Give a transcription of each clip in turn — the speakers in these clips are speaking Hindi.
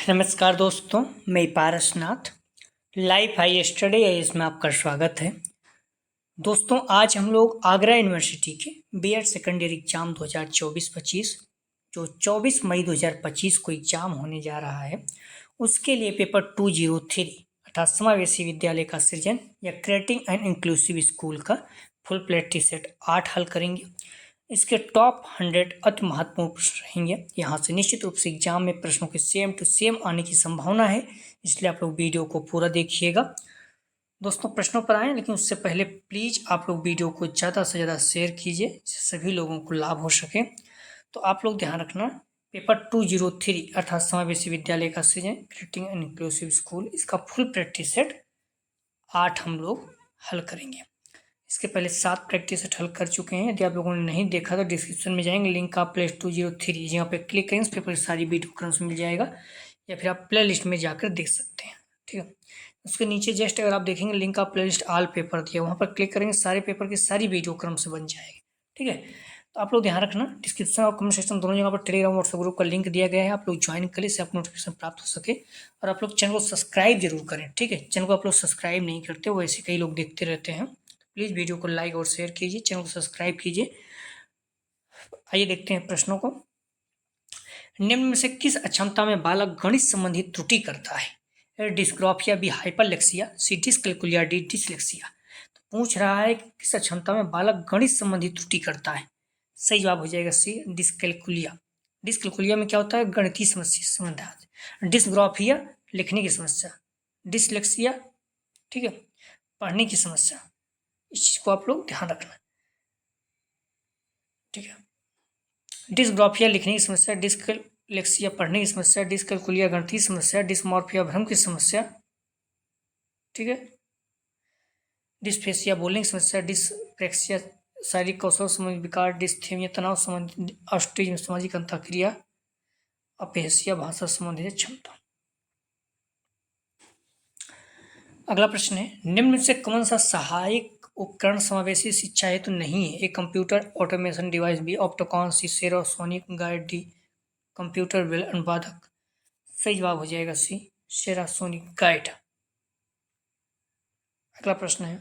नमस्कार दोस्तों, मैं पारसनाथ। लाइफ हाई स्टडी है, इसमें आपका स्वागत है। दोस्तों, आज हम लोग आगरा यूनिवर्सिटी के बीएड सेकेंड ईयर एग्जाम 2024-25 जो 24 मई 2025 को एग्जाम होने जा रहा है, उसके लिए पेपर 203 अर्थात समावेशी विद्यालय का सृजन या क्रिएटिंग एंड इंक्लूसिव स्कूल का फुल प्लेटी सेट 8 हल करेंगे। इसके टॉप 100 अति महत्वपूर्ण प्रश्न रहेंगे। यहाँ से निश्चित रूप से एग्जाम में प्रश्नों के सेम टू सेम आने की संभावना है, इसलिए आप लोग वीडियो को पूरा देखिएगा। दोस्तों, प्रश्नों पर आएँ, लेकिन उससे पहले प्लीज़ आप लोग वीडियो को ज़्यादा से ज़्यादा शेयर कीजिए, जिससे सभी लोगों को लाभ हो सके। तो आप लोग ध्यान रखना, पेपर 203 अर्थात समावेशी विद्यालय का सृजन क्रिएटिंग एंड इंक्लूसिव स्कूल, इसका फुल प्रैक्टिस सेट 8 हम लोग हल करेंगे। इसके पहले 7 प्रैक्टिस सेट हल कर चुके हैं। यदि आप लोगों ने नहीं देखा तो डिस्क्रिप्शन में जाएंगे, लिंक आप प्ले 203 यहाँ पे क्लिक करेंगे, इस पेपर की सारी वीडियो क्रमश मिल जाएगा, या फिर आप प्ले लिस्ट में जाकर देख सकते हैं। ठीक है, उसके नीचे जस्ट अगर आप देखेंगे लिंक आप प्ले लिस्ट ऑल पेपर दिया, वहाँ पर क्लिक करेंगे, सारे पेपर की सारी वीडियो क्रम से बन जाएगी। ठीक है, तो आप लोग ध्यान रखना, डिस्क्रिप्शन और कमेंट सेक्शन दोनों जगह पर टेलीग्राम व्हाट्सएप ग्रुप का लिंक दिया गया है, आप लोग ज्वाइन करें, इससे आपको नोटिफिकेशन प्राप्त हो सके। और आप लोग चैनल को सब्सक्राइब जरूर करें। ठीक है, चैनल को आप लोग सब्सक्राइब नहीं करते, वैसे कई लोग देखते रहते हैं। प्लीज़ वीडियो को लाइक और शेयर कीजिए, चैनल को सब्सक्राइब कीजिए। आइए देखते हैं प्रश्नों को। निम्न में से किस अक्षमता में बालक गणित संबंधी त्रुटि करता है? डिस्ग्राफिया, बी हाइपरलेक्सिया, सी डिस्कैल्कुलिया, डी डिसलेक्सिया। तो पूछ रहा है कि किस अक्षमता में बालक गणित संबंधी त्रुटि करता है। सही जवाब हो जाएगा सी डिस्कैल्कुलिया। डिस्कैल्कुलिया में क्या होता है? गणितीय समस्या संबंध। डिस्ग्राफिया लिखने की समस्या, डिसलेक्सिया ठीक है पढ़ने की समस्या। इस चीज को आप लोग ध्यान रखना। ठीक है, डिस्ग्राफिया लिखने की समस्या, डिस्कैल्कुलिया पढ़ने की समस्या, डिस्कैल्कुलिया गणितीय समस्या, डिस्मॉर्फिया भ्रम की समस्या। ठीक है, डिस्फेसिया बोलने की समस्या, डिसप्रेक्सिया शारीरिक कौशल संबंधी विकार, डिस्थेमिया तनाव संबंधी, ऑटिज्म सामाजिक अंतःक्रिया, अपेहसिया भाषा संबंधी क्षमता। अगला प्रश्न है, निम्न में से कौन सा सहायक उपकरण समावेशी शिक्षा हेतु नहीं है? A computer automation device, B Optacon, C सेरासोनिक गाइड, डी कंप्यूटर बेल अनुवादक। सही जवाब हो जाएगा सी सेरासोनिक गाइड। अगला प्रश्न है,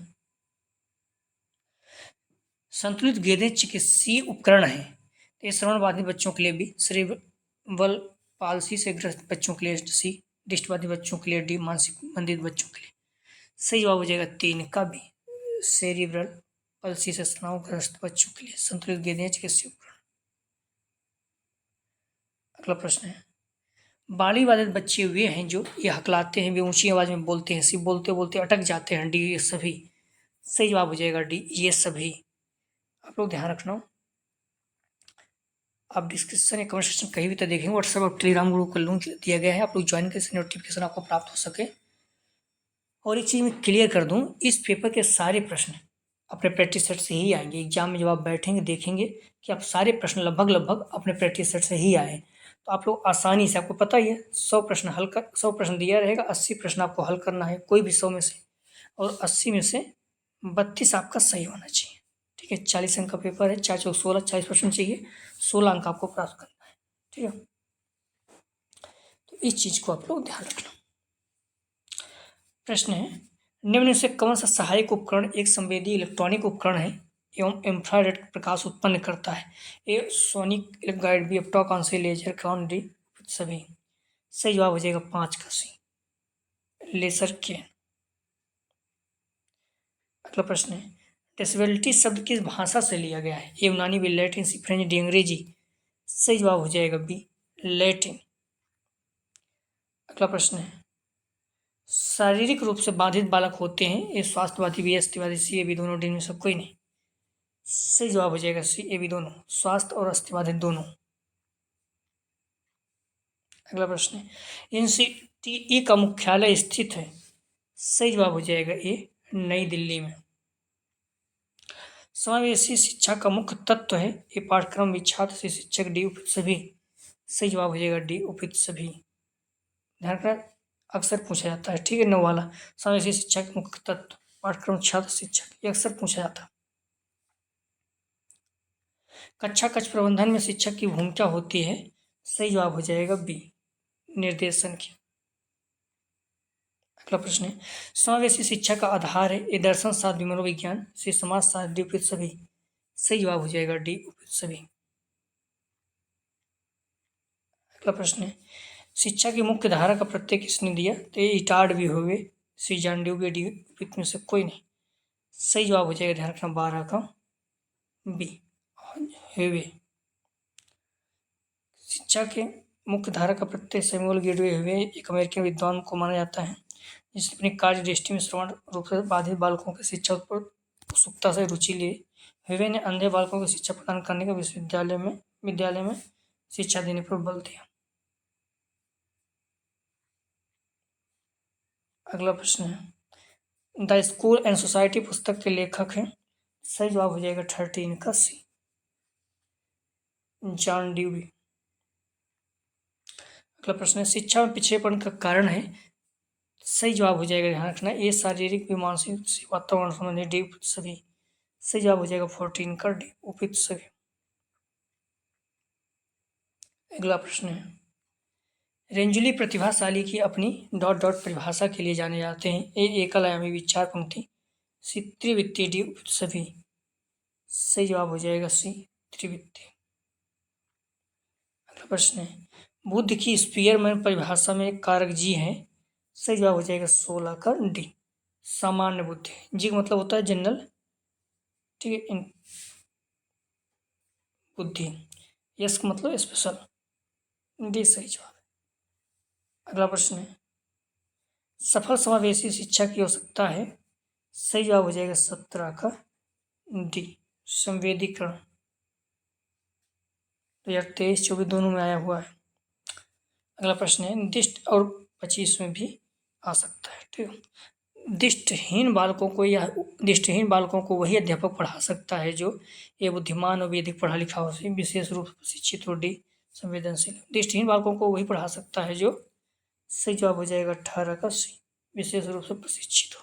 संतुलित गेंदें चिकित्सीय उपकरण है? तो ये श्रवण बाधित बच्चों के लिए बी, सेरेब्रल पाल्सी से ग्रस्त बच्चों के लिए सी, दृष्टिबाधित बच्चों के लिए डी, मानसिक मंदित बच्चों के लिए। सही जवाब हो जाएगा 3 का बी, सेरिब्रल पल्सी से तनावग्रस्त बच्चों के लिए संतुलित गेंदें चिकित्सीय उपकरण। अगला प्रश्न है, बाली बाधित बच्चे वे हैं जो ये हकलाते हैं, वे ऊंची आवाज में बोलते हैं, सिर्फ बोलते बोलते अटक जाते हैं, डी ये सभी। सही जवाब हो जाएगा डी ये सभी। आप लोग ध्यान रखना, आप डिस्क्रिप्शन या कमेंट सेक्शन कहीं भी तो देखेंगे, व्हाट्सएप और टेलीग्राम ग्रुप का लिंक दिया गया है, आप लोग ज्वाइन करके नोटिफिकेशन आपको प्राप्त हो सके। और एक चीज़ मैं क्लियर कर दूं, इस पेपर के सारे प्रश्न अपने प्रैक्टिस सेट से ही आएंगे। एग्जाम में जब आप बैठेंगे देखेंगे कि आप सारे प्रश्न लगभग अपने प्रैक्टिस सेट से ही आए, तो आप लोग आसानी से, आपको पता ही है 100 प्रश्न दिया रहेगा, 80 प्रश्न आपको हल करना है कोई भी 100 में से, और 80 में से 32 आपका सही होना चाहिए। ठीक है, 40 अंक का पेपर है, 4 चौक 16, 40 प्रश्न चाहिए, 16 अंक आपको प्राप्त करना है। ठीक है, तो इस चीज़ को आप लोग ध्यान रखना। प्रश्न है, निम्न में से कौन सा सहायक उपकरण एक संवेदी इलेक्ट्रॉनिक उपकरण है एवं इंफ्रारेड प्रकाश उत्पन्न करता है? ए सोनिक गाइड, बी ऑप्टोकॉन से लेजर कॉन, डी सभी। सही जवाब हो जाएगा 5 का सी, लेजर के। अगला प्रश्न है, डिसेबिलिटी शब्द किस भाषा से लिया गया है? ए यूनानी, बी लैटिन, सी फ्रेंच, डी अंग्रेजी। सही जवाब हो जाएगा बी लैटिन। अगला प्रश्न है, शारीरिक रूप से बाधित बालक होते हैं, ये स्वास्थ्यवादी, बी अस्थिवादी, सी ए बी दोनों, डी में सब कोई नहीं। सही जवाब हो जाएगा सी ए बी दोनों, स्वास्थ्य और अस्थिबाधित दोनों। अगला प्रश्न है, एनसीटीई का मुख्यालय स्थित है? सही जवाब हो जाएगा ए नई दिल्ली में। समावेशी शिक्षा का मुख्य तत्व है? ये पाठ्यक्रम भी, छात्र से शिक्षक, डी उपयुक्त सभी। सही जवाब हो जाएगा डी उपयुक्त सभी। ध्यान रखना, अक्सर पूछा जाता है। ठीक है, 9 वाला, समावेशी शिक्षा के मुख्य तत्व, पाठ्यक्रम, छात्र, शिक्षक, ये अक्सर पूछा जाता है। कक्षा कक्ष प्रबंधन में शिक्षक की भूमिका होती है? सही जवाब हो जाएगा बी, निर्देशन की। अगला प्रश्न है, समावेशी शिक्षा का आधार है ए दर्शन, शास्त्र, मनोविज्ञान, सी समाज शास्त्र, डी उपयुक्त सभी। सही जवाब हो जाएगा डी उपयुक्त सभी। अगला प्रश्न है, शिक्षा की मुख्य धारा का प्रत्यय किसने दिया? तो ये इटार्ड भी हो गए, सी जॉन ड्यूवी, डी उपयुक्त में से कोई नहीं। सही जवाब हो जाएगा, ध्यान रखना, 12 का बी हेवे। शिक्षा के मुख्य धारा का प्रत्यय सैमुअल गेटवे हेवे एक अमेरिकन विद्वान को माना जाता है जिसने अपनी कार्य दृष्टि में श्रवण रूप से बाधित बालकों की शिक्षा पर उत्सुकता से रुचि ली। हेवे ने अंधे बालकों को शिक्षा प्रदान करने का विद्यालय में शिक्षा देने पर बल दिया। अगला प्रश्न है, द स्कूल एंड सोसाइटी पुस्तक के लेखक हैं। सही जवाब हो जाएगा 13 का सी, जॉन ड्यूवी। अगला प्रश्न है, शिक्षा में पिछड़ेपन का कारण है। सही जवाब हो जाएगा, ध्यान रखना, ये शारीरिक भी मानसिक वातावरण संबंधी डी उपयुक्त सभी। सही जवाब हो जाएगा 14 का डी उपयुक्त सभी। अगला प्रश्न है, रेंजुली प्रतिभाशाली की अपनी डॉट डॉट परिभाषा के लिए जाने जाते हैं। ए एकल आयामी विचार पंक्ति, सी त्रिवित्तीय, डी उपयुक्त सभी। सही जवाब हो जाएगा सी त्रिवित्तीय। अगला प्रश्न है, बुद्ध की स्पीयरमैन परिभाषा में कारक जी है। सही जवाब हो जाएगा 16 का डी, सामान्य बुद्धि। जी का मतलब होता है जनरल, ठीक है, बुद्धि। यस का मतलब स्पेशल, डी सही जवाब। अगला प्रश्न है, सफल समावेशी शिक्षा की आवश्यकता है। सही जवाब हो जाएगा 17 का डी, संवेदीकरण। 2023-24 दोनों में आया हुआ है। अगला प्रश्न है, दिष्ट और 25 में भी आ सकता है, ठीक है। दृष्टिहीन बालकों को वही अध्यापक पढ़ा सकता है जो ये बुद्धिमान और वेदिक पढ़ा लिखा हो, विशेष रूप से प्रशिक्षित और डी संवेदनशील। दृष्टिहीन बालकों को वही पढ़ा सकता है जो, सही जवाब हो जाएगा 18 का सी, विशेष रूप से प्रशिक्षित हो।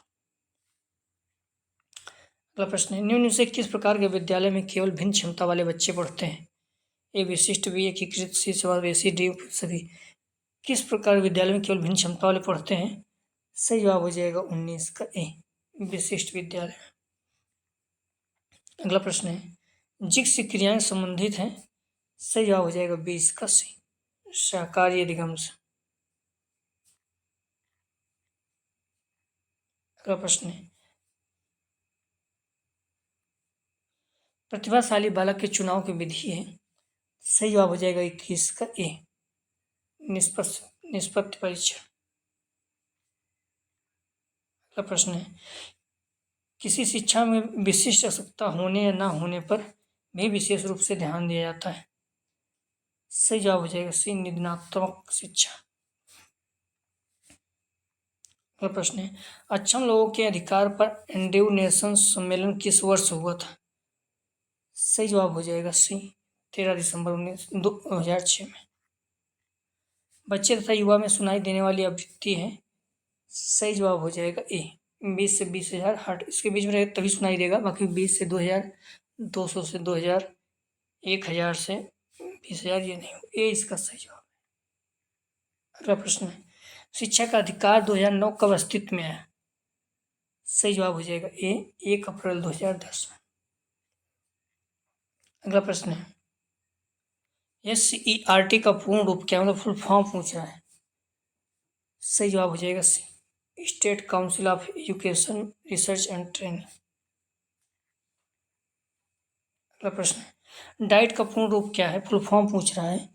अगला प्रश्न है, निम्न से किस प्रकार के विद्यालय में केवल भिन्न क्षमता वाले बच्चे पढ़ते हैं? ए विशिष्ट, बी एकीकृत, सी समावेशी, डी सभी। किस प्रकार विद्यालय में केवल भिन्न क्षमता वाले पढ़ते हैं? सही जवाब हो जाएगा 19 का ए, विशिष्ट विद्यालय। अगला प्रश्न है, जिस से क्रियाएं संबंधित हैं। सही जवाब हो जाएगा 20 का सी, सहकारी अधिगम से। अगला प्रश्न है, प्रतिभाशाली बालक के चुनाव की विधि है। सही जवाब हो जाएगा 21 का ए, निष्पत्ति परीक्षण। अगला प्रश्न है, किसी शिक्षा में विशिष्ट आवश्यकता होने या ना होने पर भी विशेष रूप से ध्यान दिया जाता है। सही जवाब हो जाएगा सी, निदानात्मक शिक्षा। अगला प्रश्न है, अक्षम लोगों के अधिकार पर एंड्रयू नेशन सम्मेलन किस वर्ष हुआ था? सही जवाब हो जाएगा सी, 13 दिसंबर 2006 में। बच्चे तथा युवा में सुनाई देने वाली आवृत्ति है। सही जवाब हो जाएगा ए, 20 से 20,000 हर्ट। इसके बीच में तभी सुनाई देगा, बाकी 20 से 2,000, 200 से 2,000, 1,000 से 20,000 ये नहीं हो। ए इसका सही जवाब है। अगला प्रश्न है, शिक्षा का अधिकार 2009 कब अस्तित्व में आया? सही जवाब हो जाएगा ए, 1 अप्रैल 2010 में। अगला प्रश्न है, SCERT का पूर्ण रूप क्या, मतलब फुल फॉर्म पूछ रहा है। सही जवाब हो जाएगा C, state council of education research and training. अगला प्रश्न है, डाइट का पूर्ण रूप क्या है, फुल फॉर्म पूछ रहा है।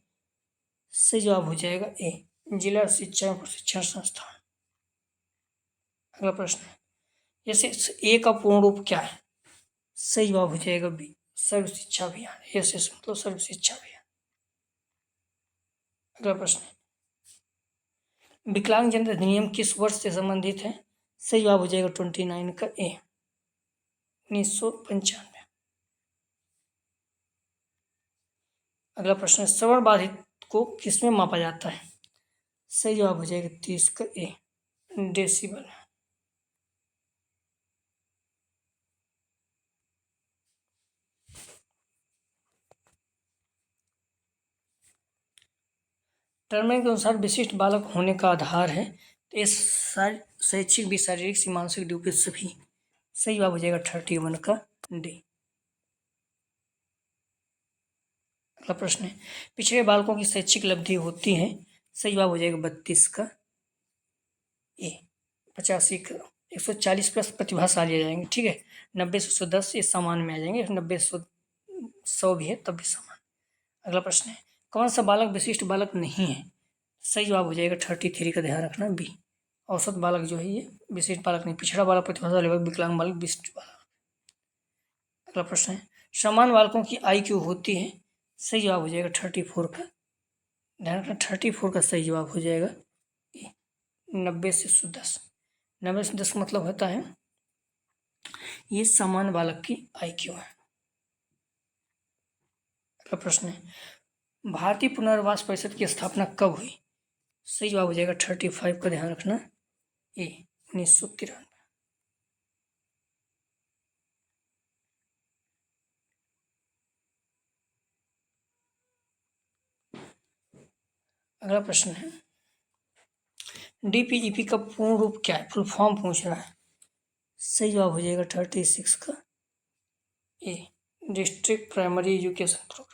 सही जवाब हो जाएगा ए, जिला शिक्षा एवं प्रशिक्षण संस्थान। अगला प्रश्न है, SSA का पूर्ण रूप क्या है? सही जवाब हो जाएगा बी, सर्व शिक्षा अभियान। SS मतलब सर्व शिक्षा अभियान। अगला प्रश्न है, विकलांगजन अधिनियम किस वर्ष से संबंधित है? सही जवाब हो जाएगा 29 का ए, 1995। अगला प्रश्न है, श्रवण बाधित को किसमें मापा जाता है? सही जवाब हो जाएगा 30 का ए, डेसिबल। टर्नर के अनुसार विशिष्ट बालक होने का आधार है, तो इस शैक्षिक भी शारीरिक से मानसिक ड्यूटी सभी। सही जवाब हो जाएगा 31 का डी। अगला प्रश्न है, पिछड़े बालकों की शैक्षिक उपलब्धि होती है। सही जवाब हो जाएगा 32 का ए। 85 का 140 प्लस प्रतिभाशाली आ जाएंगे, ठीक है। 90 से 110 ये सामान्य में आ जाएंगे, 90 से 100 भी है तब भी सामान्य। अगला प्रश्न है, कौन सा बालक विशिष्ट बालक नहीं है। सही जवाब हो जाएगा 33 का, ध्यान रखना बी। औसत बालक जो है ये विशिष्ट बालक नहीं, पिछड़ा बालक, प्रतिभाशाली बालक, विकलांग बालक, विशिष्ट बालक। अगला प्रश्न है, समान बालकों की IQ होती है। सही जवाब हो जाएगा 34 का, ध्यान रखना 34 का सही जवाब हो जाएगा ए। 90 से 110, 90 से 10 का मतलब होता है ये समान बालक की IQ है। अगला प्रश्न है, भारतीय पुनर्वास परिषद की स्थापना कब हुई। सही जवाब हो जाएगा 35 का, ध्यान रखना ए। 1993। अगला प्रश्न है, DPEP का पूर्ण रूप क्या है, फुल फॉर्म पूछ रहा है। सही जवाब हो जाएगा 36 का A. District primary education program.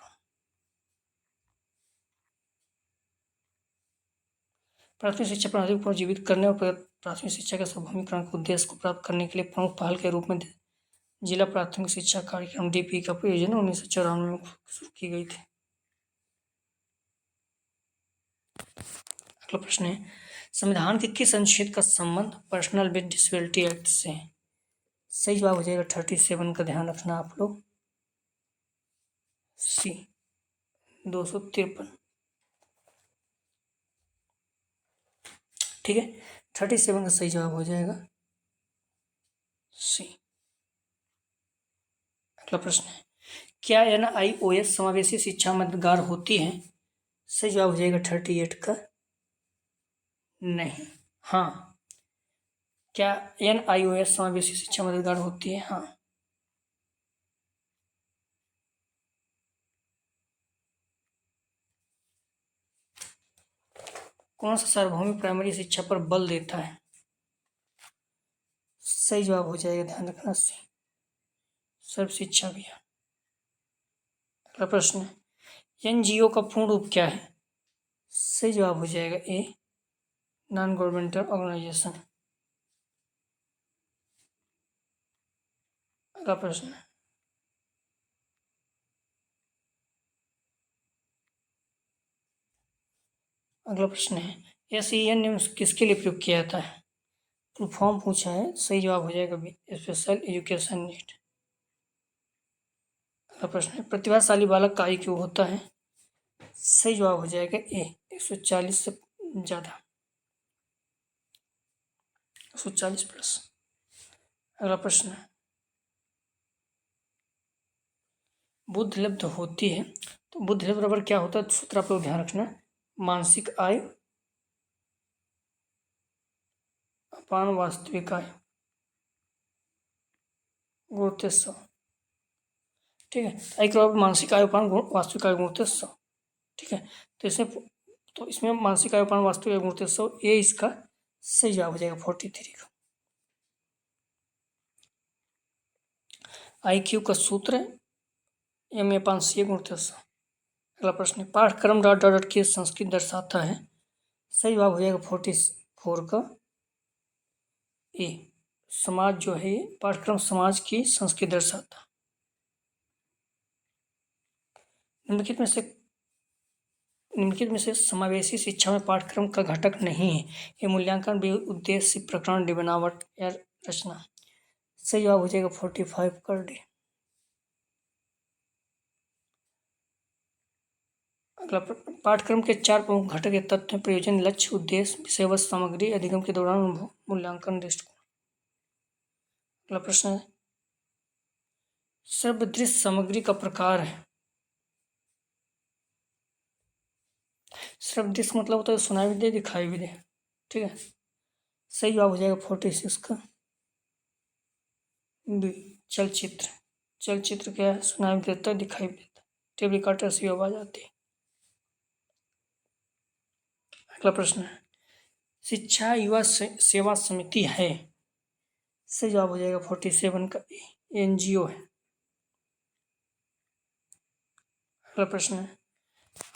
प्राथमिक शिक्षा प्रणाली को पुनर्जीवित करने और प्राथमिक शिक्षा के सार्वभौमिकरण के उद्देश्य को प्राप्त करने के लिए प्रमुख पहल के रूप में जिला प्राथमिक शिक्षा कार्यक्रम DPE का प्रयोजन 1994 में शुरू की गई थी। अगला प्रश्न है, संविधान के किस अनुच्छेद का संबंध पर्सनल विद डिसेबिलिटी एक्ट से है। सही जवाब हो जाएगा 37 का, ध्यान रखना आप लोग सी। 253, ठीक है। 37 का सही जवाब हो जाएगा सी। अगला प्रश्न है, क्या NIOS समावेशी शिक्षा मददगार होती है। सही जवाब हो जाएगा 38 का नहीं, हाँ। क्या NIOS समावेशी शिक्षा मददगार होती है, हाँ। कौन सा सार्वभौमिक प्राइमरी शिक्षा पर बल देता है। सही जवाब हो जाएगा, ध्यान रखना सी, सर्व शिक्षा अभियान। अगला प्रश्न है, NGO का पूर्ण रूप क्या है। सही जवाब हो जाएगा ए। Non governmental organisation. अगला प्रश्न है, SEN निम्न किसके लिए प्रयोग किया जाता है। फुल फॉर्म पूछा है। सही जवाब हो जाएगा बी, स्पेशल एजुकेशन नीड। अगला प्रश्न है, प्रतिभाशाली बालक का IQ होता है। सही जवाब हो जाएगा ए, 140 से ज़्यादा, 140 प्लस। अगला प्रश्न है, बुद्धि लब्ध होती है, तो बुद्धि लब्ध बराबर क्या होता है, सूत्र आप लोग ध्यान रखना, मानसिक आय अपान वास्तविक आय गुणित 100, ठीक है। आई के बराबर मानसिक आय अपान वास्तविक आय गुणित 100, ठीक है। तो इसमें मानसिक आय अपान वास्तविक आय गुणित 100 ये इसका सही जवाब हो जाएगा 43 का। IQ का सूत्र MA/C गुणित 100। अगला प्रश्न है, पाठ्यक्रम ... की संस्कृत दर्शाता है। सही जवाब हो जाएगा 44 का ए। समाज जो है पाठ्यक्रम समाज की संस्कृति दर्शाता। निम्नलिखित में से समावेशी शिक्षा में पाठ्यक्रम का घटक नहीं है। ये मूल्यांकन भी उद्देश्य प्रकरण बनावट या रचना। सही जवाब हो जाएगा 45 कर डी। अगला पाठ्यक्रम के 4 प्रमुख घटक या तत्व प्रयोजन, लक्ष्य, उद्देश्य, विषय वस्तु, सामग्री, अधिगम के दौरान अनुभव, मूल्यांकन दृष्टिकोण। अगला प्रश्न है, सर्वदृश्य सामग्री का प्रकार है। सर्वदृश्य मतलब होता है सुनाई भी दे दिखाई भी दे, ठीक है। सही जवाब हो जाएगा 46 का बी। चलचित्र, चलचित्र क्या है, सुनाई भी देता है दिखाई भी देता है। टेप रिकॉर्डर से आवाज आती है। अगला प्रश्न है, शिक्षा युवा सेवा समिति है। सही जवाब हो जाएगा 47 का एनजीओ है। अगला प्रश्न है,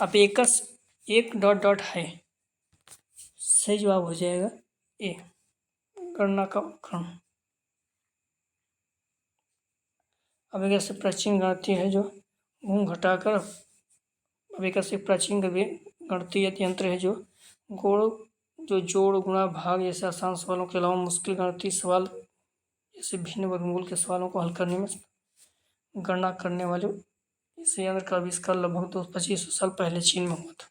अबेकस एक डॉट डॉट है। सही जवाब हो जाएगा ए, गणना का उपकरण। अबेकस एक प्राचीन गणितीय है जो घूम घटाकर, अबेकस एक प्राचीन गणितीय यंत्र है जो जोड़ गुणा भाग जैसे आसान सवालों के अलावा मुश्किल गणितीय सवाल जैसे भिन्न वर्गमूल के सवालों को हल करने में गणना करने वाले इस यंत्र का आविष्कार लगभग 25 साल पहले चीन में हुआ था।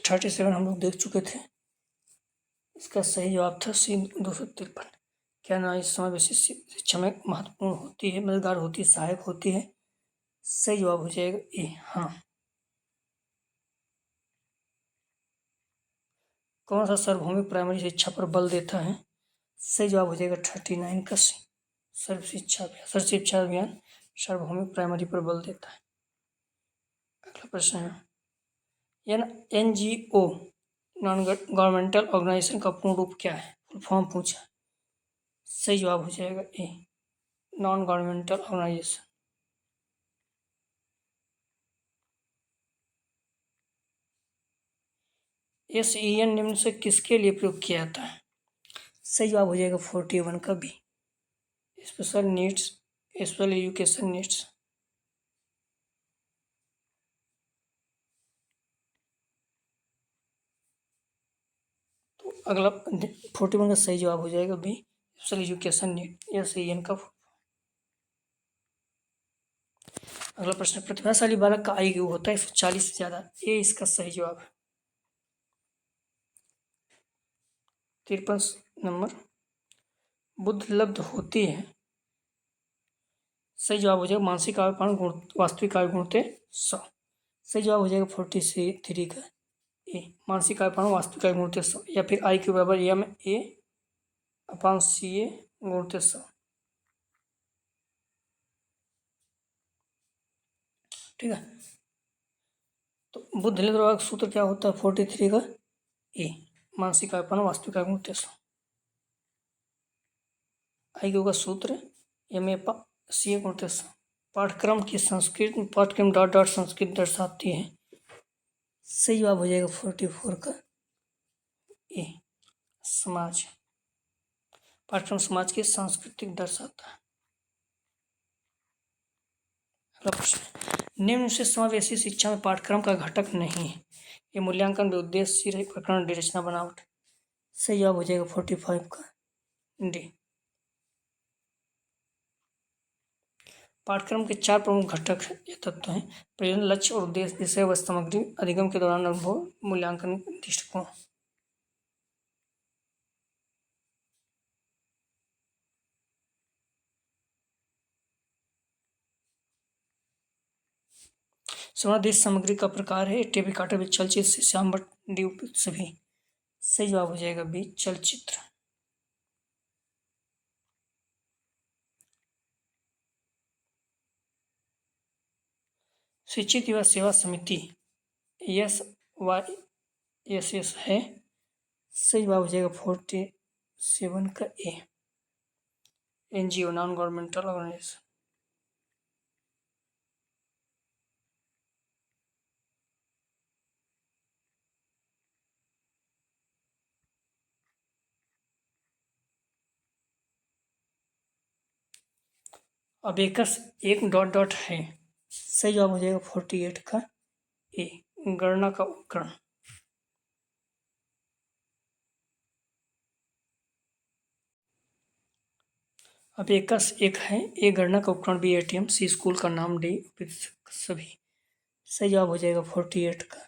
थर्टी सेवन हम लोग देख चुके थे। इसका सही जवाब था सी 253। क्या नारी समावेशी शिक्षा में महत्वपूर्ण होती है, मददगार होती है, सहायक होती है। सही जवाब हो जाएगा ए, हाँ। कौन सा सार्वभौमिक प्राइमरी शिक्षा पर बल देता है। सही जवाब हो जाएगा 39 का सी, सर्व शिक्षा अभियान सार्वभौमिक प्राइमरी पर बल देता है। अगला प्रश्न है, एनजीओ नॉन गवर्नमेंटल ऑर्गेनाइजेशन का पूर्ण रूप क्या है। फुल फॉर्म पूछा। सही जवाब हो जाएगा ए, नॉन गवर्नमेंटल ऑर्गेनाइजेशन। SEN निम्न से किसके लिए प्रयोग किया जाता है। सही जवाब हो जाएगा 41 का B, special needs, special education needs. तो अगला 41 का सही जवाब हो जाएगा B, special education need, SEN का। अगला प्रश्न, प्रतिभाशाली बालक का IQ होता है 140 से ज्यादा। ये इसका सही जवाब है। 53 नंबर, बुद्धि लब्ध होती है। सही जवाब हो जाएगा मानसिक आयु पाण गुण वास्तविक आयु गुणते 100। सही जवाब हो जाएगा 43 का ए, मानसिक आयु पाण वास्तविक आयु गुणते 100, या फिर IQ बराबर MA/CA गुणते 100। ठीक है, तो बुद्धि लब्ध का सूत्र क्या होता है 43 का ए, मानसिक आयु पाण वास्तविक आयु गुणते 100। IQ का सूत्र MA/CA गुणते 100। पाठ्यक्रम की संस्कृत, पाठ्यक्रम डॉट डॉट संस्कृत दर्शाती है। सही जवाब हो जाएगा 44 का ए, समाज। पाठ्यक्रम समाज की सांस्कृतिक दर्शाता है। अगला प्रश्न, निम्न से समावेशी शिक्षा में पाठ्यक्रम का घटक नहीं है। ये मूल्यांकन उद्देश्य प्रकरण डी रचना बनावट। सही जवाब हो जाएगा 45 का डी। पाठ्यक्रम के 4 प्रमुख घटक ये तत्व हैं, प्रयोजन, लक्ष्य और उद्देश्य, विषय व सामग्री, अधिगम के दौरान अनुभव, मूल्यांकन दृष्टिकोण। समादेश सामग्री का प्रकार है टेबी काटा, चलचित्र, श्याम भट्ट, डी उपयुक्त सभी। सही जवाब हो जाएगा बी, चलचित्र। शिक्षित युवा सेवा समिति SYSS है। सही जवाब हो जाएगा 47 का A, NGO non governmental organisation. Abacus एक डॉट डॉट है। सही जवाब हो जाएगा 48 का ए, गणना का उपकरण। अबेकस एक है, ए गणना का उपकरण, बी ATM, सी स्कूल का नाम, डी सभी। सही जवाब हो जाएगा 48 का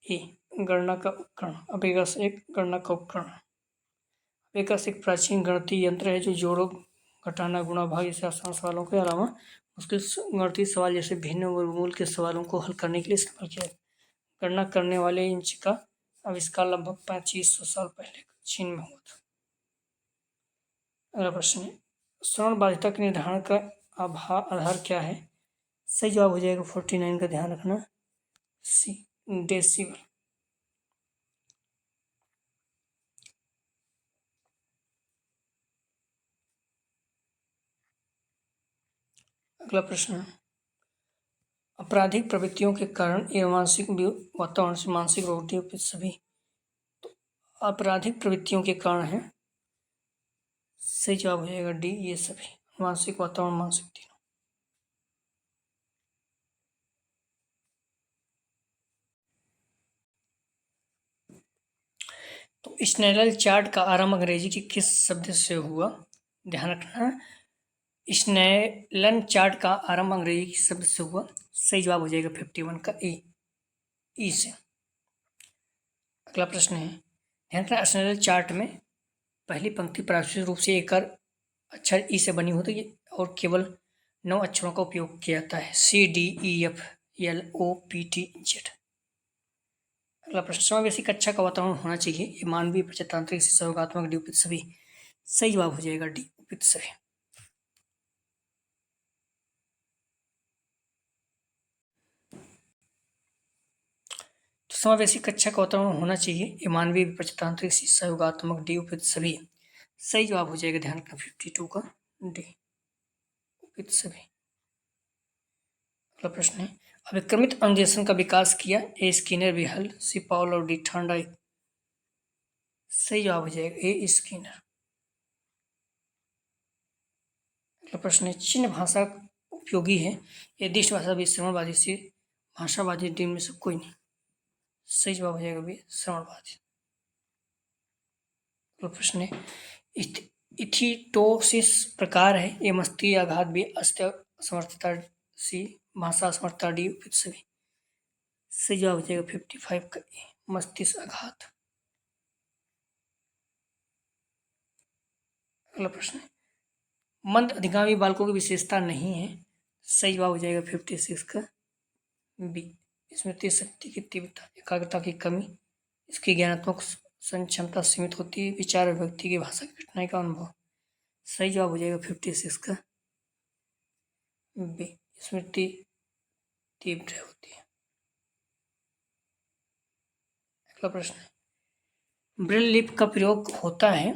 ए, गणना का उपकरण। अबेकस एक गणना का उपकरण। अबेकस एक प्राचीन गणितीय यंत्र है जो जोड़ों घटाना, गुणा, भाग जैसे आसान सवालों के अलावा मुश्किल गणितीय सवाल जैसे भिन्न वर्गमूल के सवालों को हल करने के लिए इस्तेमाल किया। गणना करने वाले इंच का आविष्कार लगभग 2500 साल पहले चीन में हुआ था। अगला प्रश्न है, श्रवण बाधिता के निर्धारण का आधार क्या है? सही जवाब हो जाएगा 49 का ध्यान रखना, सी डेसिबल। अगला प्रश्न है, आपराधिक प्रवृत्तियों के कारण एवं मानसिक वातावरण से मानसिक रोग सभी तो आपराधिक प्रवृत्तियों के कारण है। सही जवाब हो जाएगा डी, ये सभी, मानसिक वातावरण, मानसिक तीनों। तो स्नेडल चार्ट का आरंभ अंग्रेजी के किस शब्द से हुआ? ध्यान रखना, स्नेलन चार्ट का आरंभ अंग्रेजी के शब्द से हुआ। सही जवाब हो जाएगा 51 का ए, ई से। अगला प्रश्न है, ध्यान रखना, स्नेडल चार्ट में पहली पंक्ति प्राकृतिक रूप से एक अक्षर ई से बनी होती है और केवल 9 अक्षरों का उपयोग किया जाता है, CDEFLOPTZ। अगला प्रश्न, समावेशी कक्षा का वातावरण होना चाहिए, ये मानवीय, प्रजातांत्रिक, सहयोगात्मक, डी, उपयुक्त सभी। सही जवाब हो जाएगा डी, उपयुक्त सभी। तो समावेशी कक्षा का वातावरण होना चाहिए, ये मानवीय, प्रजातांत्रिक, सहयोगात्मक, डी, उपयुक्त सभी। सही जवाब हो जाएगा, ध्यान रखना 52 का डी, उपयुक्त सभी। अगला प्रश्न है, अभिक्रमित अनुदेशन का विकास किया, ए स्किनर, बी हल, सी पॉल और डी थॉर्नडाइक। सही जवाब हो जाएगा ए स्किनर। अगला प्रश्न है, चिन्ह भाषा उपयोगी है, ये दिष्ट भाषा भी श्रवणवादी से भाषावादी टीम में से कोई नहीं। सही जवाब हो जाएगा भी श्रवणवादी। अगला प्रश्न है, इथिटोसिस प्रकार है, ये मस्तिष्क आघात भी, अस्त असमर्थता सी, भाषा असमर्थता डी, उपयुक्त सभी। सही जवाब हो जाएगा 55 का ए, मस्तिष्क आघात। अगला प्रश्न है, मंद अधिगामी बालकों की विशेषता नहीं है। सही जवाब हो जाएगा 56 का बी, स्मृति शक्ति की तीव्रता, एकाग्रता की कमी, इसकी ज्ञानात्मक क्षमता सीमित होती है, विचार और व्यक्ति की भाषा की कठिनाई का अनुभव। सही जवाब हो जाएगा 56 का बी, स्मृति तीव्र होती है। अगला प्रश्न है, ब्रेल लिप का प्रयोग होता है।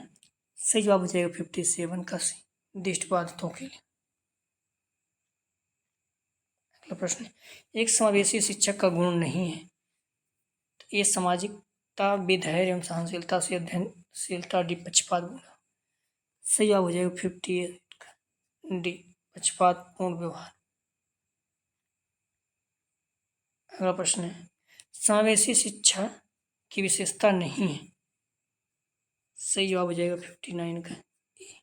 सही जवाब हो जाएगा 57 का सी, दृष्टिबाधितों के लिए। अगला प्रश्न है, एक समावेशी शिक्षक का गुण नहीं है, तो ये सामाजिकता, धैर्य एवं सहनशीलता से अध्ययनशीलता डी, पक्षपात गुण। सही जवाब हो जाएगा 58 का डी, पक्षपात पूर्ण व्यवहार। अगला प्रश्न है, समावेशी शिक्षा की विशेषता नहीं है। सही जवाब हो जाएगा 59 का ए,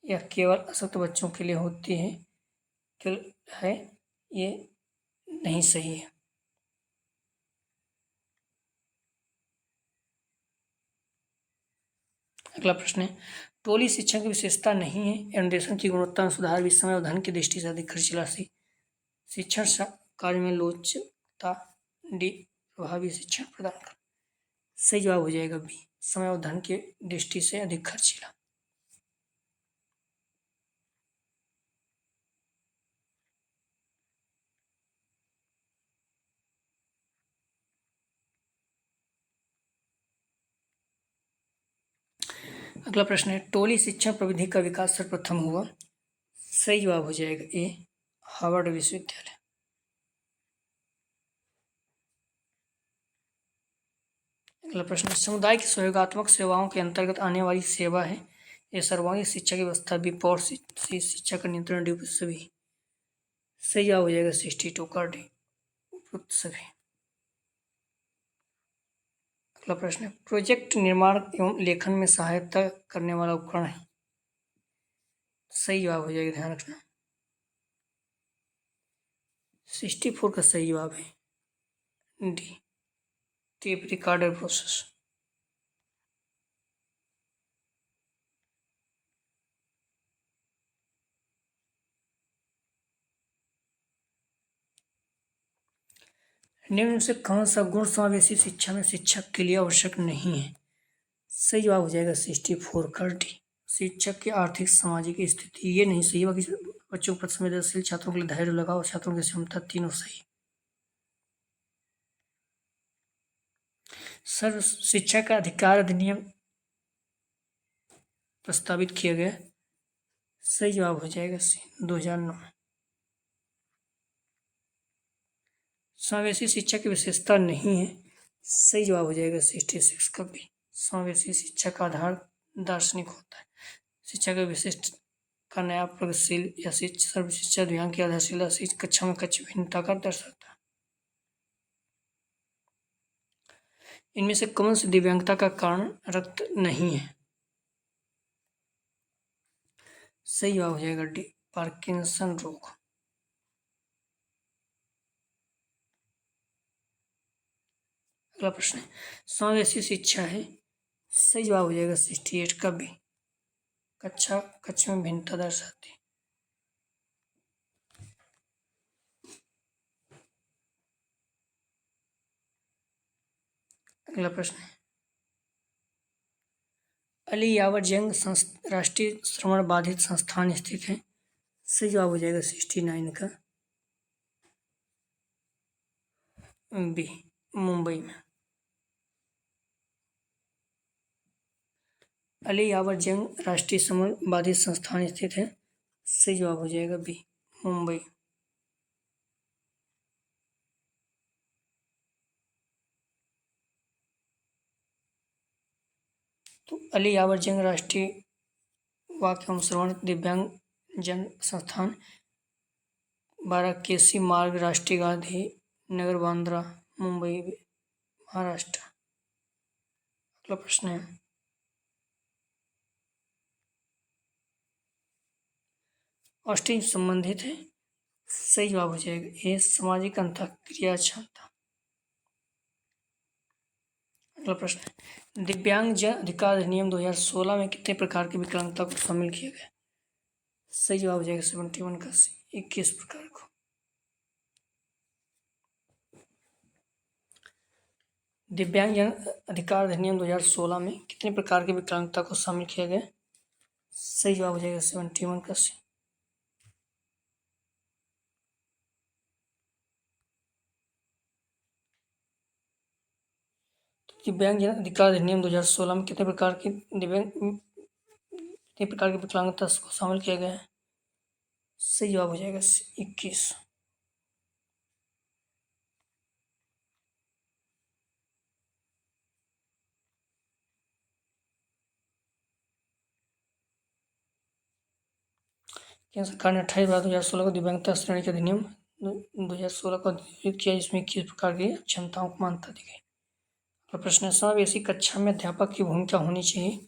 यह केवल अशक्त बच्चों के लिए होती है, ये नहीं सही है। अगला प्रश्न है, टोली शिक्षण की विशेषता नहीं है, अनुदेशन की गुणवत्ता में सुधार भी, समय और धन की दृष्टि से अधिक खर्चीला सी, शिक्षण कार्य में लोचता डी, प्रभावी शिक्षण प्रदान कर। सही जवाब हो जाएगा बी, समय और धन की दृष्टि से अधिक खर्चीला। अगला प्रश्न है, टोली शिक्षण प्रविधि का विकास सर्वप्रथम हुआ। सही जवाब हो जाएगा ए, हार्वर्ड विश्वविद्यालय। अगला प्रश्न, समुदाय की सहयोगात्मक सेवाओं के अंतर्गत आने वाली सेवा है, ये सर्वांगीण शिक्षा की व्यवस्था भी, पौर शिक्षा का नियंत्रण डी, सभी। सही जवाब हो जाएगा 62 का डी, उपयुक्त सभी। अगला प्रश्न है, प्रोजेक्ट निर्माण एवं लेखन में सहायता करने वाला उपकरण है। सही जवाब हो जाएगा, ध्यान रखना 64 का सही जवाब है डी, टेप रिकॉर्डर प्रोसेस। निम्न से कौन सा गुण समावेशी शिक्षा में शिक्षक के लिए आवश्यक नहीं है? सही जवाब हो जाएगा 64 का डी। शिक्षक की आर्थिक सामाजिक स्थिति ये नहीं सही, बाकी बच्चों पर संवेदनशील, छात्रों के लिए धैर्य लगाओ, छात्रों की क्षमता, तीनों सही। सर्व शिक्षा का अधिकार अधिनियम प्रस्तावित किया गया। सही जवाब हो जाएगा सी 2009। समावेशी शिक्षा की विशेषता नहीं है। सही जवाब हो जाएगा 66 का भी। समावेशी शिक्षा का आधार दार्शनिक होता है। शिक्षा का विशिष्ट का नया प्रगतिशील या सर्व शिक्षा अभियान की आधारशिला कक्षा में कक्षा भिन्नता का दर्शाता है। इनमें से कौन सी दिव्यांगता का कारण रक्त नहीं है? सही जवाब हो जाएगा डी पार्किंसन रोग। अगला प्रश्न है समावेशी शिक्षा है। सही जवाब हो जाएगा 68 का भी। कक्षा में भिन्नता दर्शाती है। अगला प्रश्न है अली यावर जंग राष्ट्रीय श्रवण बाधित संस्थान स्थित है। सही जवाब हो जाएगा 69 का बी मुंबई में। अली यावर जंग राष्ट्रीय श्रवण बाधित संस्थान स्थित है। सही जवाब हो जाएगा बी मुंबई। तो अली यावर जंग राष्ट्रीय वाक्य एवं श्रवण दिव्यांग जन संस्थान 12 केसी मार्ग राष्ट्रीय गांधी नगर बांद्रा मुंबई महाराष्ट्र। अगला प्रश्न है ऑस्टिन संबंधित है। सही जवाब हो जाएगा ये सामाजिक अंतःक्रिया क्षमता। अगला प्रश्न है दिव्यांग जन अधिकार अधिनियम 2016 में कितने प्रकार की विकलांगता को शामिल किया गया? सही जवाब हो जाएगा 71 का 21 प्रकार को। दिव्यांग जन अधिकार अधिनियम 2016 में कितने प्रकार की विकलांगता को शामिल किया गया? सही जवाब हो जाएगा 71 का सी। दिव्यांग जन अधिकार अधिनियम 2016 में कितने प्रकार की विकलांगता को शामिल किया गया है? सही जवाब हो जाएगा 21। केंद्र सरकार ने 28/2016 को दिव्यांगता श्रेणी के अधिनियम 2016 को अधिसूचित किया, जिसमें 21 प्रकार की क्षमताओं को मान्यता दी गई। अगला प्रश्न है समावेशी कक्षा में अध्यापक की भूमिका होनी चाहिए।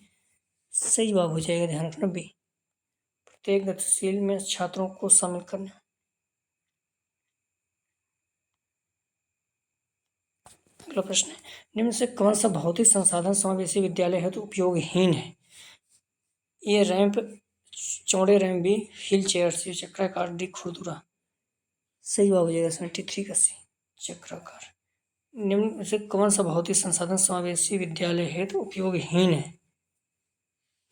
सही जवाब हो जाएगा ध्यान रखना बी प्रत्येक गतिशील में छात्रों को शामिल करना। अगला प्रश्न है निम्न से कौन सा भौतिक संसाधन समावेशी विद्यालय हेतु उपयोगहीन है? ये रैंप, चौड़े रैंप बी व्हील चेयर सी चक्राकार डी खुरदुरा। सही जवाब हो जाएगा 73 का सी चक्राकार। निम्न से कौन सा भौतिक संसाधन समावेशी विद्यालय हेतु उपयोगहीन है?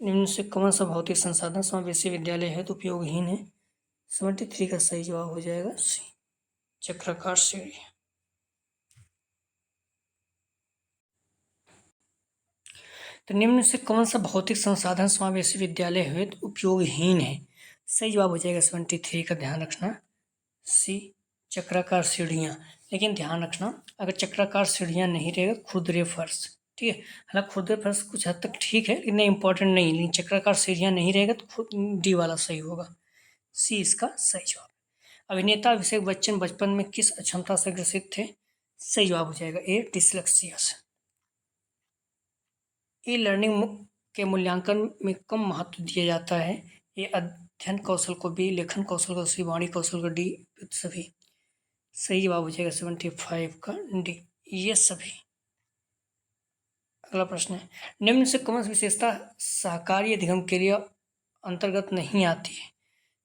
निम्न से कौन सा भौतिक संसाधन समावेशी विद्यालय हेतु उपयोगहीन है? 73 का सही जवाब हो जाएगा सी चक्राकार सीढ़ी। तो निम्न से कौन सा भौतिक संसाधन समावेशी विद्यालय हेतु उपयोगहीन है? सही जवाब हो जाएगा 73 का ध्यान रखना सी चक्राकार सीढ़ियाँ। लेकिन ध्यान रखना अगर चक्राकार सीढ़ियाँ नहीं रहेगा खुरदरे फर्श, ठीक है। हालांकि खुरदरे फर्श कुछ हद तक ठीक है लेकिन इम्पोर्टेंट नहीं, लेकिन चक्राकार सीढ़ियाँ नहीं रहेगा तो डी वाला सही होगा, सी इसका सही जवाब। अभिनेता अभिषेक बच्चन बचपन में किस अक्षमता से ग्रसित थे? सही जवाब हो जाएगा ए डिसलेक्सिया से। ई लर्निंग के मूल्यांकन में कम महत्व दिया जाता है। ये अध्ययन कौशल को बी, लेखन कौशल को सी, वाणी कौशल को डी, सभी। सही जवाब हो जाएगा 75 का डी ये सभी। अगला प्रश्न है निम्न से कौन सी विशेषता सहकारी अधिगम के लिए अंतर्गत नहीं आती है?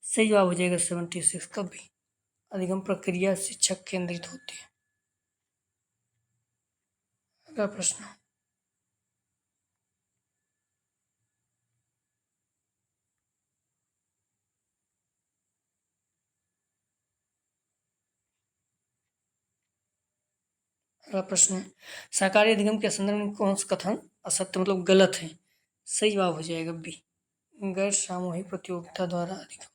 सही जवाब हो जाएगा 76 का बी अधिगम प्रक्रिया शिक्षक केंद्रित होती है। अगला प्रश्न, अगला प्रश्न है सहकारी अधिगम के संदर्भ में कौन सा कथन असत्य मतलब गलत है? सही जवाब हो जाएगा बी, गैर सामूहिक प्रतियोगिता द्वारा अधिगम।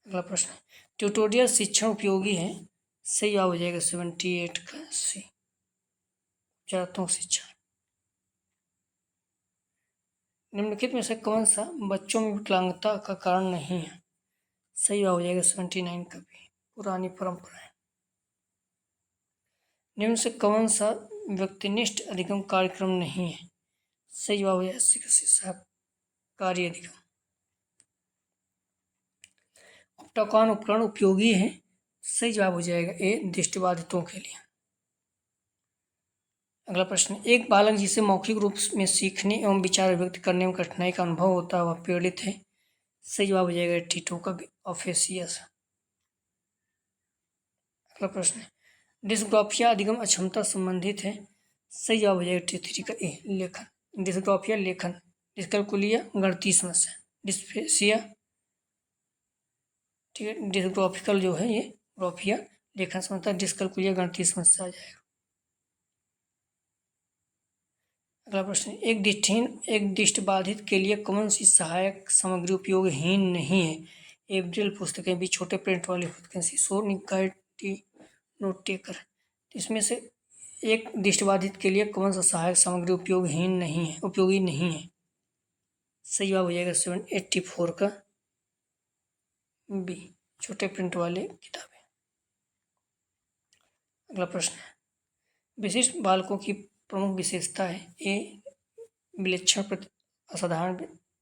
अगला प्रश्न है ट्यूटोरियल शिक्षण उपयोगी है? सही जवाब हो जाएगा 78 का सी, उपचारात्मक शिक्षण। निम्नलिखित में से कौन सा बच्चों में विकलांगता का कारण नहीं है? सही जवाब हो जाएगा 79 का भी, पुरानी परंपराएं। निम्न से कौन सा व्यक्तिनिष्ठ अधिगम कार्यक्रम नहीं है? सही जवाब हो जाएगा 80 सहकारी अधिगम। ऑप्टोकॉन उपकरण उपयोगी है? सही जवाब हो जाएगा ए, दृष्टिबाधितों के लिए। अगला प्रश्न, एक बालक जिसे मौखिक रूप में सीखने एवं विचार व्यक्त करने में कठिनाई का अनुभव होता है वह पीड़ित है? सही जवाब हो जाएगा 82 का भी, ऑफेसियस। अगला प्रश्न है डिस्ग्राफिया अधिगम अक्षमता संबंधित है? सही जवाब हो जाएगा 83 का ए, लेखन। डिस्ग्राफिया लेखन, डिस्कैलकुलिया गणितीय समस्या, डिस्फेसिया ठीक है, डिस्ग्राफिकल जो है ये ग्राफिया लेखन समस्या, डिस्कैलकुलिया गणितीय समस्या आ जाएगा। अगला प्रश्न, एक दृष्टिबाधित के लिए कौन सी सहायक सामग्री उपयोगहीन नहीं है? एब्रिल पुस्तकें भी, छोटे प्रिंट वाली पुस्तकें, सिसोर निकाय नोट टेकर। इसमें से एक दृष्टिबाधित के लिए कौन सा सहायक सामग्री उपयोगी नहीं है? सही जवाब हो जाएगा 784 का बी, छोटे प्रिंट वाले किताबें। अगला प्रश्न है विशिष्ट बालकों की प्रमुख विशेषता है? ए, विलक्षण असाधारण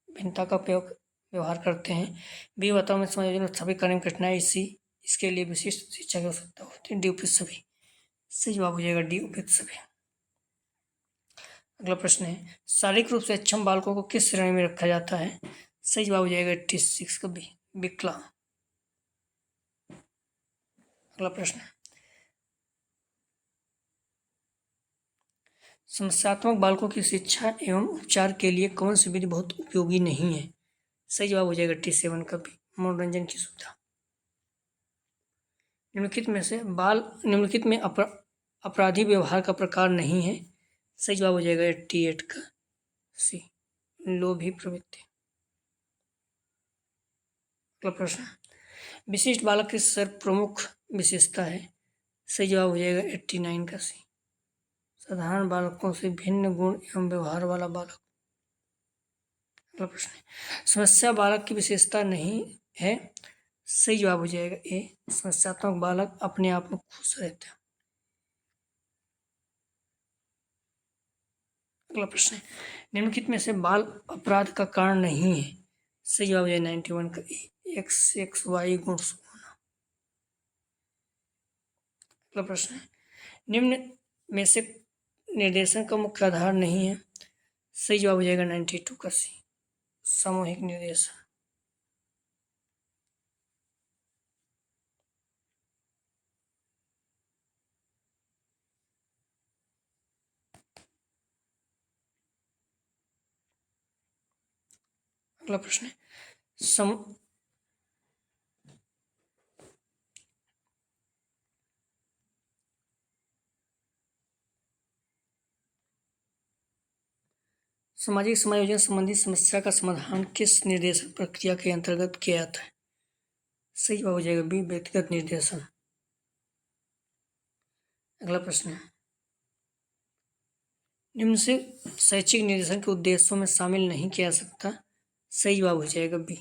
भिन्नता का व्यवहार करते हैं। बी, वातावरण में समायोजन और सभी करने में कठिनाई। सी, इसके लिए विशिष्ट शिक्षा की आवश्यकता होती है। डी, उपयुक्त सभी। सही जवाब हो जाएगा डी, उपयुक्त सभी। अगला प्रश्न है शारीरिक रूप से अक्षम बालकों को किस श्रेणी में रखा जाता है? सही जवाब हो जाएगा 86 का बी, विकलांग। अगला प्रश्न, समस्यात्मक बालकों की शिक्षा एवं उपचार के लिए कौन सी विधि बहुत उपयोगी नहीं है? सही जवाब हो जाएगा 87 का बी, मनोरंजन की सुविधा। निम्नलिखित में अपराधी व्यवहार का प्रकार नहीं है? सही जवाब हो जाएगा 88 का सी, लोभी प्रवृत्ति। अगला प्रश्न, विशिष्ट बालक की सर्वप्रमुख विशेषता है? सही जवाब हो जाएगा 89 का सी, साधारण बालकों से भिन्न गुण एवं व्यवहार वाला बालक। अगला प्रश्न, समस्या बालक की विशेषता नहीं है? सही जवाब हो जाएगा ए, समस्यात्मक बालक अपने आप में खुश रहते हैं। अगला प्रश्न है निम्नलिखित में से बाल अपराध का कारण नहीं है? सही जवाब हो जाएगा 91 का ए, XY गुण होना। अगला प्रश्न है निम्न में से निर्देशन का मुख्य आधार नहीं है? सही जवाब हो जाएगा 92 का सी, सामूहिक निर्देशन। अगला प्रश्न है सामाजिक समायोजन संबंधी समस्या का समाधान किस निर्देशन प्रक्रिया के अंतर्गत किया जाता है? सही जवाब हो जाएगा बी, व्यक्तिगत निर्देशन। अगला प्रश्न है निम्न से शैक्षिक निर्देशन के उद्देश्यों में शामिल नहीं किया जा सकता? सही जवाब हो जाएगा बी,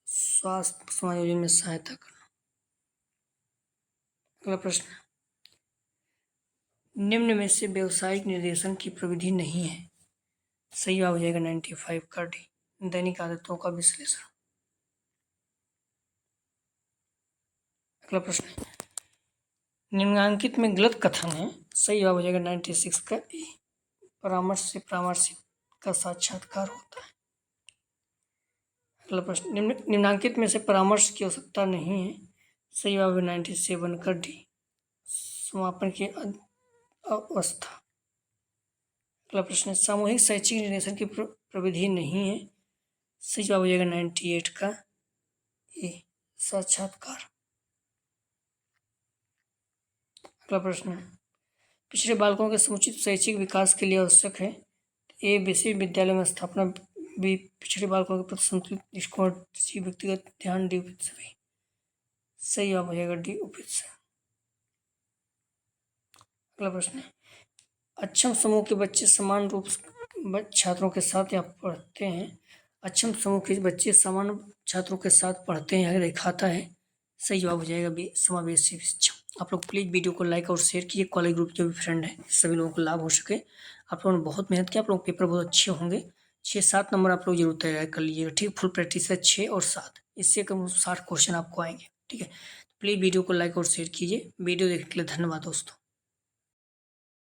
स्वास्थ्य समायोजन में सहायता करना। अगला प्रश्न, निम्न में से व्यवसायिक निर्देशन की प्रविधि नहीं है? सही जवाब हो जाएगा 95 का डी, दैनिक आदतों का विश्लेषण। अगला प्रश्न है निम्नांकित में गलत कथन है? सही जवाब हो जाएगा 96 का ए, परामर्श से परामर्शित का साक्षात्कार होता है। अगला प्रश्न निम्नांकित में से परामर्श की आवश्यकता नहीं है? सही जवाब है 97 का डी, समापन के अवस्था। अगला प्रश्न है, सामूहिक शैक्षिक निर्देशन की प्रविधि नहीं है। सही जवाब हो जाएगा 98 का ए, साक्षात्कार। अगला प्रश्न है, पिछड़े बालकों के समुचित शैक्षिक विकास के लिए आवश्यक है। ए, विश्वविद्यालय में स्थापना। बी, पिछड़े बालकों के प्रति संतुलित दृष्टिकोण। सी, व्यक्तिगत ध्यान। डी, सभी। सही जवाब हो जाएगा डी, उपयुक्त से। अगला प्रश्न है, अक्षम समूह के बच्चे समान रूप से छात्रों के साथ या पढ़ते हैं। अक्षम समूह के बच्चे समान छात्रों के साथ पढ़ते हैं या दिखाता है। सही जवाब हो जाएगा बी, समावेशी शिक्षा। आप लोग प्लीज़ वीडियो को लाइक और शेयर कीजिए। कॉलेज ग्रुप जो भी फ्रेंड है सभी लोगों को लाभ हो सके। आप लोगों ने बहुत मेहनत किया, आप लोग पेपर बहुत अच्छे होंगे। 6-7 नंबर आप लोग जरूर तैयार कर लीजिएगा, ठीक। फुल प्रैक्टिस है 6 और 7, इससे कम 60 क्वेश्चन आपको आएंगे, ठीक है। प्लीज़ वीडियो को लाइक और शेयर कीजिए। वीडियो देखने के लिए धन्यवाद दोस्तों।